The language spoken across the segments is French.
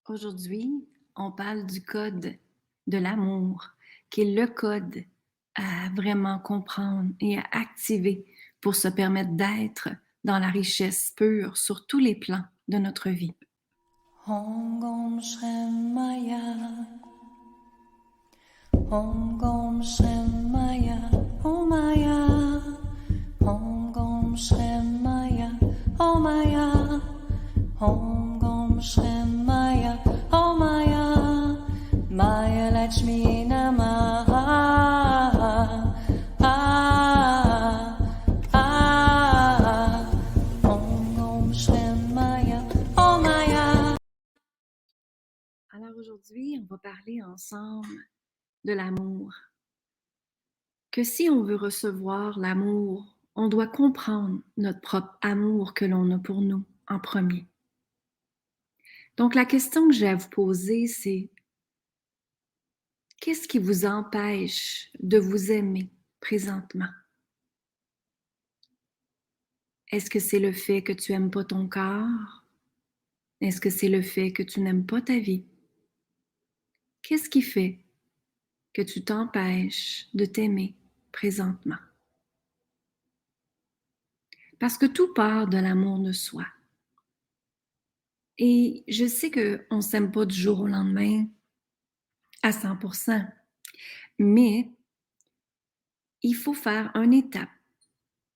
Aujourd'hui, on parle du code de l'amour, qui est le code à vraiment comprendre et à activer pour se permettre d'être dans la richesse pure sur tous les plans de notre vie. Om Gom Shem Maya. Om Gom Shem Maya. Om Maya. Om Gom Shem Maya. Om Maya. Om Gom Shem Maya. Om Maya. Maya Lakshmi Namaha. Om Gom Shem Maya. Om Maya. Alors aujourd'hui, on va parler ensemble de l'amour. Que si on veut recevoir l'amour, on doit comprendre notre propre amour que l'on a pour nous en premier. Donc la question que j'ai à vous poser, c'est qu'est-ce qui vous empêche de vous aimer présentement? Est-ce que c'est le fait que tu n'aimes pas ton corps? Est-ce que c'est le fait que tu n'aimes pas ta vie? Qu'est-ce qui fait que tu t'empêches de t'aimer présentement? Parce que tout part de l'amour de soi. Et je sais qu'on ne s'aime pas du jour au lendemain à 100%, mais il faut faire une étape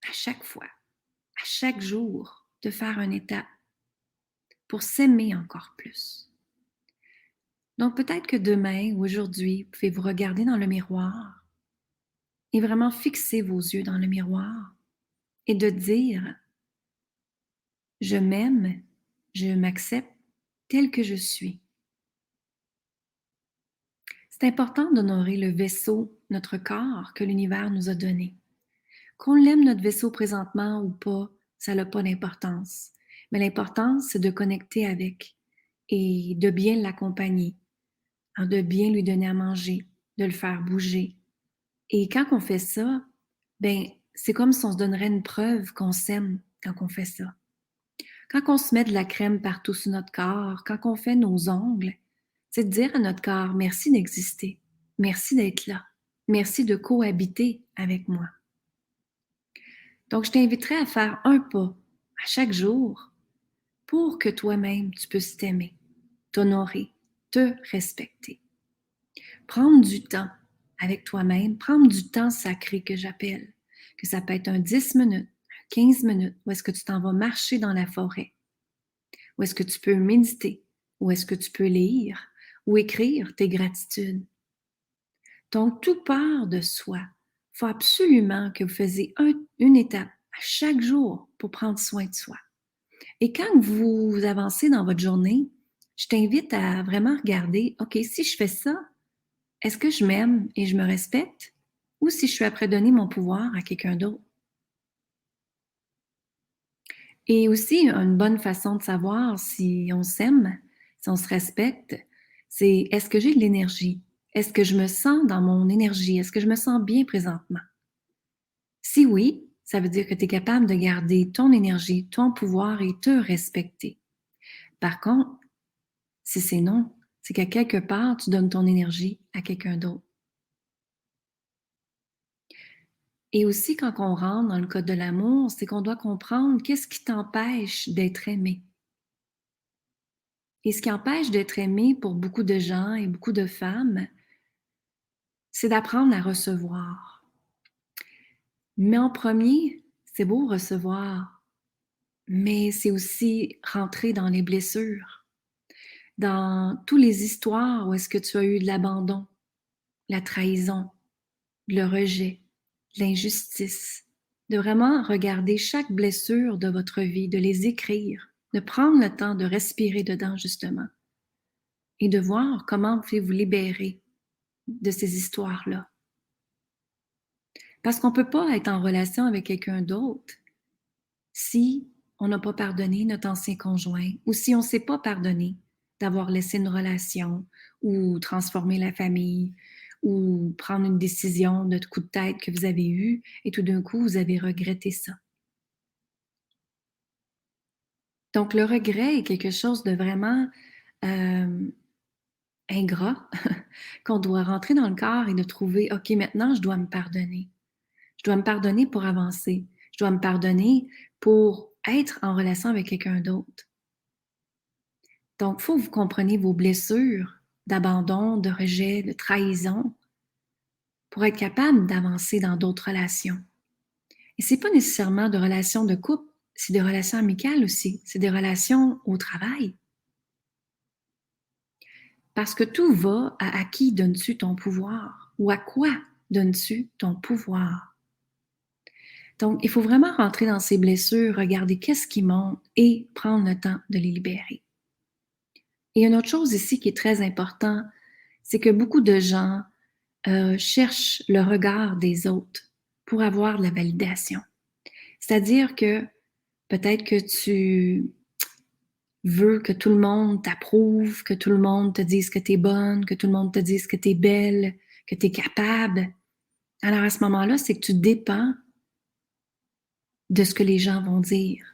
à chaque fois, à chaque jour, de faire une étape pour s'aimer encore plus. Donc peut-être que demain ou aujourd'hui, vous pouvez vous regarder dans le miroir et vraiment fixer vos yeux dans le miroir et de dire « Je m'aime, je m'accepte tel que je suis ». C'est important d'honorer le vaisseau, notre corps, que l'univers nous a donné. Qu'on l'aime notre vaisseau présentement ou pas, ça n'a pas d'importance. Mais l'importance, c'est de connecter avec et de bien l'accompagner, de bien lui donner à manger, de le faire bouger. Et quand on fait ça, ben c'est comme si on se donnerait une preuve qu'on s'aime quand on fait ça. Quand on se met de la crème partout sur notre corps, quand on fait nos ongles, c'est de dire à notre corps merci d'exister, merci d'être là, merci de cohabiter avec moi. Donc, je t'inviterai à faire un pas à chaque jour pour que toi-même, tu puisses t'aimer, t'honorer, te respecter. Prendre du temps avec toi-même, prendre du temps sacré que j'appelle, que ça peut être un 10 minutes, 15 minutes, où est-ce que tu t'en vas marcher dans la forêt, où est-ce que tu peux méditer, où est-ce que tu peux lire ou écrire tes gratitudes. Donc, tout part de soi. Il faut absolument que vous faisiez une étape à chaque jour pour prendre soin de soi. Et quand vous avancez dans votre journée, je t'invite à vraiment regarder, OK, si je fais ça, est-ce que je m'aime et je me respecte? Ou si je suis après donner mon pouvoir à quelqu'un d'autre? Et aussi, une bonne façon de savoir si on s'aime, si on se respecte, c'est est-ce que j'ai de l'énergie? Est-ce que je me sens dans mon énergie? Est-ce que je me sens bien présentement? Si oui, ça veut dire que tu es capable de garder ton énergie, ton pouvoir et te respecter. Par contre, si c'est non, c'est qu'à quelque part, tu donnes ton énergie à quelqu'un d'autre. Et aussi, quand on rentre dans le code de l'amour, c'est qu'on doit comprendre qu'est-ce qui t'empêche d'être aimé. Et ce qui empêche d'être aimé pour beaucoup de gens et beaucoup de femmes, c'est d'apprendre à recevoir. Mais en premier, c'est beau recevoir, mais c'est aussi rentrer dans les blessures, dans toutes les histoires où est-ce que tu as eu de l'abandon, la trahison, le rejet, l'injustice, de vraiment regarder chaque blessure de votre vie, de les écrire, de prendre le temps de respirer dedans justement et de voir comment vous pouvez vous libérer de ces histoires-là. Parce qu'on ne peut pas être en relation avec quelqu'un d'autre si on n'a pas pardonné notre ancien conjoint ou si on ne s'est pas pardonné d'avoir laissé une relation ou transformer la famille ou prendre une décision de coup de tête que vous avez eue et tout d'un coup, vous avez regretté ça. Donc, le regret est quelque chose de vraiment ingrat qu'on doit rentrer dans le corps et de trouver, OK, maintenant, je dois me pardonner. Je dois me pardonner pour avancer. Je dois me pardonner pour être en relation avec quelqu'un d'autre. Donc, il faut que vous compreniez vos blessures d'abandon, de rejet, de trahison pour être capable d'avancer dans d'autres relations. Et c'est pas nécessairement de relations de couple, c'est des relations amicales aussi, c'est des relations au travail. Parce que tout va à qui donnes-tu ton pouvoir ou à quoi donnes-tu ton pouvoir. Donc, il faut vraiment rentrer dans ces blessures, regarder qu'est-ce qui monte et prendre le temps de les libérer. Et une autre chose ici qui est très important, c'est que beaucoup de gens cherchent le regard des autres pour avoir de la validation. C'est-à-dire que peut-être que tu veux que tout le monde t'approuve, que tout le monde te dise que tu es bonne, que tout le monde te dise que tu es belle, que tu es capable. Alors à ce moment-là, c'est que tu dépends de ce que les gens vont dire.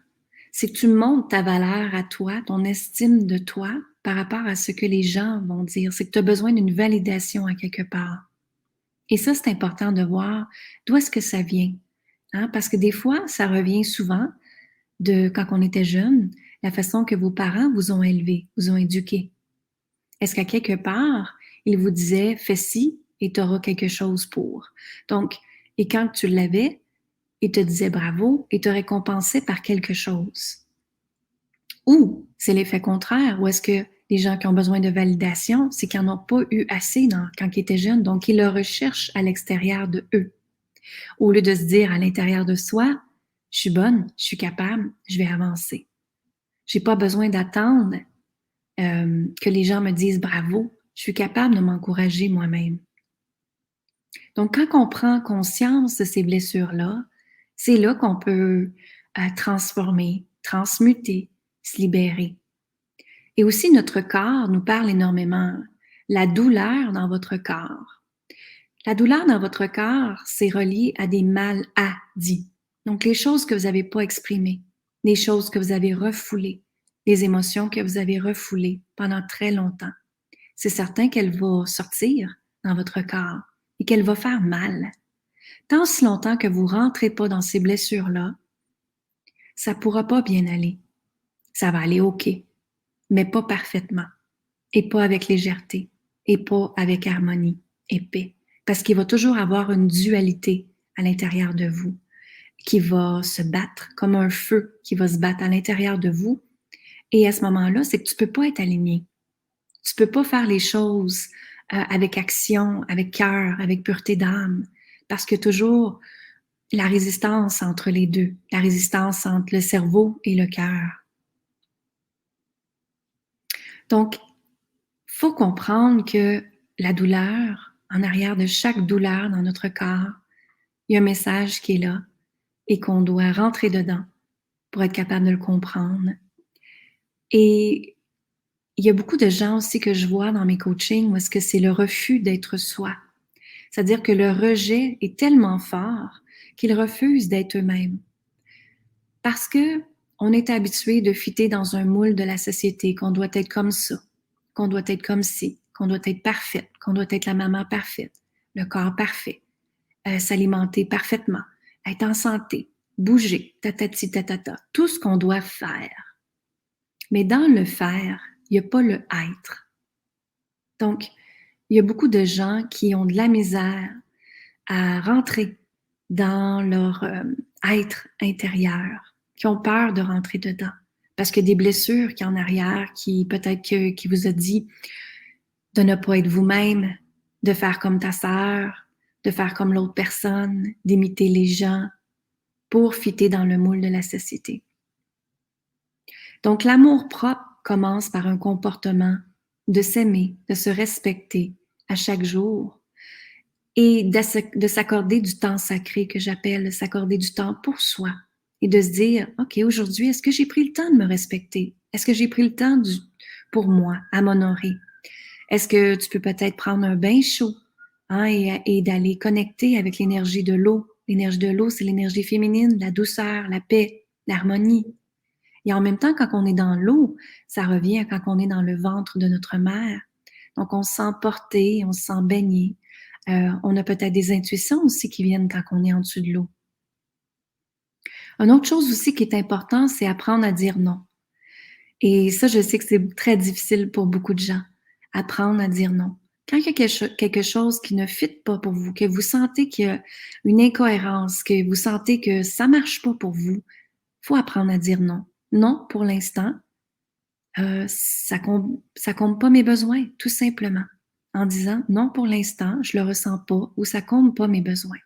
C'est que tu montes ta valeur à toi, ton estime de toi par rapport à ce que les gens vont dire. C'est que tu as besoin d'une validation à quelque part. Et ça, c'est important de voir d'où est-ce que ça vient. Hein? Parce que des fois, ça revient souvent de quand on était jeune, la façon que vos parents vous ont élevé, vous ont éduqué. Est-ce qu'à quelque part, ils vous disaient fais ci et tu auras quelque chose pour. Donc, et quand tu l'avais, ils te disaient bravo et te récompensaient par quelque chose. Ou c'est l'effet contraire, ou est-ce que les gens qui ont besoin de validation, c'est qu'ils n'en ont pas eu assez quand ils étaient jeunes, donc ils le recherchent à l'extérieur de eux. Au lieu de se dire à l'intérieur de soi, je suis bonne, je suis capable, je vais avancer. J'ai pas besoin d'attendre que les gens me disent bravo. Je suis capable de m'encourager moi-même. Donc, quand on prend conscience de ces blessures-là, c'est là qu'on peut transformer, transmuter, se libérer. Et aussi, notre corps nous parle énormément. La douleur dans votre corps. La douleur dans votre corps, c'est relié à des maladies. Donc, les choses que vous n'avez pas exprimées, les choses que vous avez refoulées, les émotions que vous avez refoulées pendant très longtemps. C'est certain qu'elle va sortir dans votre corps et qu'elle va faire mal. Tant si longtemps que vous ne rentrez pas dans ces blessures-là, ça ne pourra pas bien aller. Ça va aller OK, mais pas parfaitement, et pas avec légèreté, et pas avec harmonie et paix. Parce qu'il va toujours avoir une dualité à l'intérieur de vous qui va se battre comme un feu qui va se battre à l'intérieur de vous. Et à ce moment-là, c'est que tu ne peux pas être aligné. Tu ne peux pas faire les choses avec action, avec cœur, avec pureté d'âme, parce que toujours la résistance entre les deux, la résistance entre le cerveau et le cœur. Donc, il faut comprendre que la douleur, en arrière de chaque douleur dans notre corps, il y a un message qui est là et qu'on doit rentrer dedans pour être capable de le comprendre. Et il y a beaucoup de gens aussi que je vois dans mes coachings où est-ce que c'est le refus d'être soi. C'est-à-dire que le rejet est tellement fort qu'ils refusent d'être eux-mêmes. Parce que on est habitué de fitter dans un moule de la société, qu'on doit être comme ça, qu'on doit être comme ci, qu'on doit être parfaite, qu'on doit être la maman parfaite, le corps parfait, s'alimenter parfaitement, être en santé, bouger, tatati tatata, tout ce qu'on doit faire. Mais dans le faire, il n'y a pas le être. Donc, il y a beaucoup de gens qui ont de la misère à rentrer dans leur être intérieur, qui ont peur de rentrer dedans. Parce que des blessures qui en arrière, qui peut-être qui vous a dit de ne pas être vous-même, de faire comme ta sœur, de faire comme l'autre personne, d'imiter les gens pour fitter dans le moule de la société. Donc, l'amour propre commence par un comportement de s'aimer, de se respecter à chaque jour et de s'accorder du temps sacré que j'appelle s'accorder du temps pour soi et de se dire, OK, aujourd'hui, est-ce que j'ai pris le temps de me respecter? Est-ce que j'ai pris le temps pour moi à m'honorer? Est-ce que tu peux peut-être prendre un bain chaud et d'aller connecter avec l'énergie de l'eau? L'énergie de l'eau, c'est l'énergie féminine, la douceur, la paix, l'harmonie. Et en même temps, quand on est dans l'eau, ça revient à quand on est dans le ventre de notre mère. Donc, on se sent porté, on se sent baigné. On a peut-être des intuitions aussi qui viennent quand on est en dessous de l'eau. Une autre chose aussi qui est important, c'est apprendre à dire non. Et ça, je sais que c'est très difficile pour beaucoup de gens. Apprendre à dire non. Quand il y a quelque chose qui ne fit pas pour vous, que vous sentez qu'il y a une incohérence, que vous sentez que ça marche pas pour vous, faut apprendre à dire non. Non, pour l'instant, ça compte pas mes besoins, tout simplement. En disant non, pour l'instant, je le ressens pas ou ça compte pas mes besoins.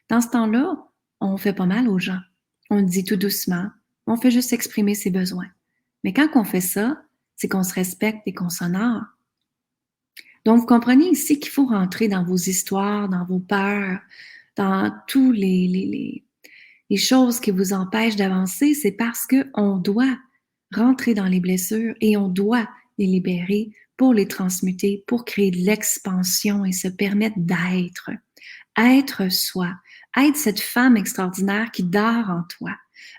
Dans ce temps-là, on fait pas mal aux gens. On le dit tout doucement. On fait juste exprimer ses besoins. Mais quand on fait ça, c'est qu'on se respecte et qu'on s'honore. Donc, vous comprenez ici qu'il faut rentrer dans vos histoires, dans vos peurs, dans tous les choses qui vous empêchent d'avancer. C'est parce qu'on doit rentrer dans les blessures et on doit les libérer pour les transmuter, pour créer de l'expansion et se permettre d'être. Être soi. Être cette femme extraordinaire qui dort en toi.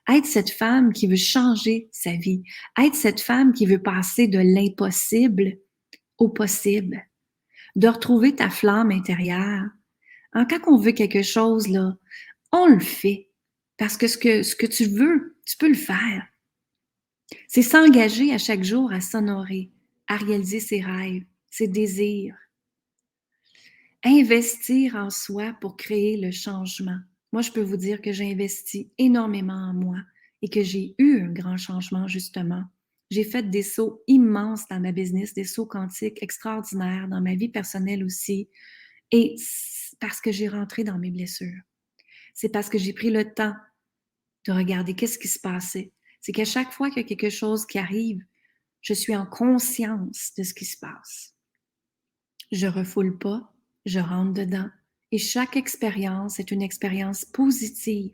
Être cette femme qui veut changer sa vie. Être cette femme qui veut passer de l'impossible au possible. De retrouver ta flamme intérieure. Quand on veut quelque chose, là, on le fait. Parce que ce que tu veux, tu peux le faire. C'est s'engager à chaque jour à s'honorer, à réaliser ses rêves, ses désirs. Investir en soi pour créer le changement. Moi, je peux vous dire que j'ai investi énormément en moi et que j'ai eu un grand changement, justement. J'ai fait des sauts immenses dans ma business, des sauts quantiques extraordinaires dans ma vie personnelle aussi. Et parce que j'ai rentré dans mes blessures. C'est parce que j'ai pris le temps de regarder qu'est-ce qui se passait. C'est qu'à chaque fois qu'il y a quelque chose qui arrive, je suis en conscience de ce qui se passe. Je refoule pas, je rentre dedans. Et chaque expérience est une expérience positive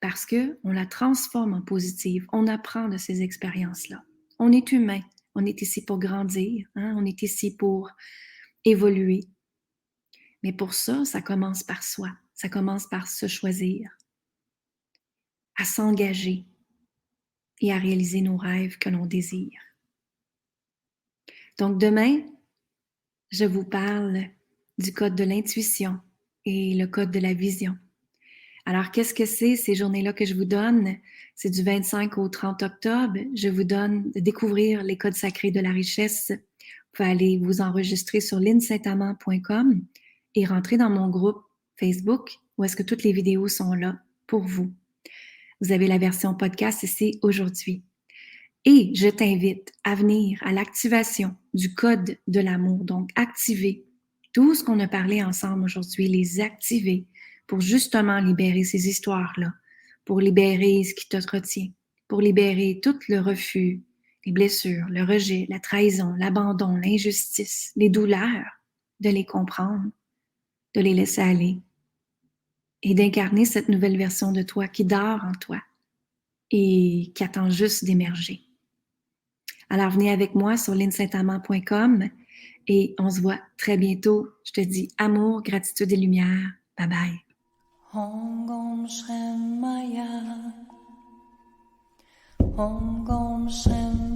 parce qu'on la transforme en positive. On apprend de ces expériences-là. On est humain. On est ici pour grandir. Hein? On est ici pour évoluer. Mais pour ça, ça commence par soi. Ça commence par se choisir, à s'engager et à réaliser nos rêves que l'on désire. Donc demain, je vous parle du code de l'intuition et le code de la vision. Alors, qu'est-ce que c'est ces journées-là que je vous donne? C'est du 25 au 30 octobre. Je vous donne de découvrir les codes sacrés de la richesse. Vous pouvez aller vous enregistrer sur linsaintamant.com et rentrer dans mon groupe Facebook où est-ce que toutes les vidéos sont là pour vous. Vous avez la version podcast ici aujourd'hui. Et je t'invite à venir à l'activation du code de l'amour. Donc, activer tout ce qu'on a parlé ensemble aujourd'hui, les activer pour justement libérer ces histoires-là, pour libérer ce qui te retient, pour libérer tout le refus, les blessures, le rejet, la trahison, l'abandon, l'injustice, les douleurs, de les comprendre, de les laisser aller et d'incarner cette nouvelle version de toi qui dort en toi et qui attend juste d'émerger. Alors, venez avec moi sur linsaintamant.com et on se voit très bientôt. Je te dis amour, gratitude et lumière. Bye bye. Om Gom Shem Maya Om Gom Shem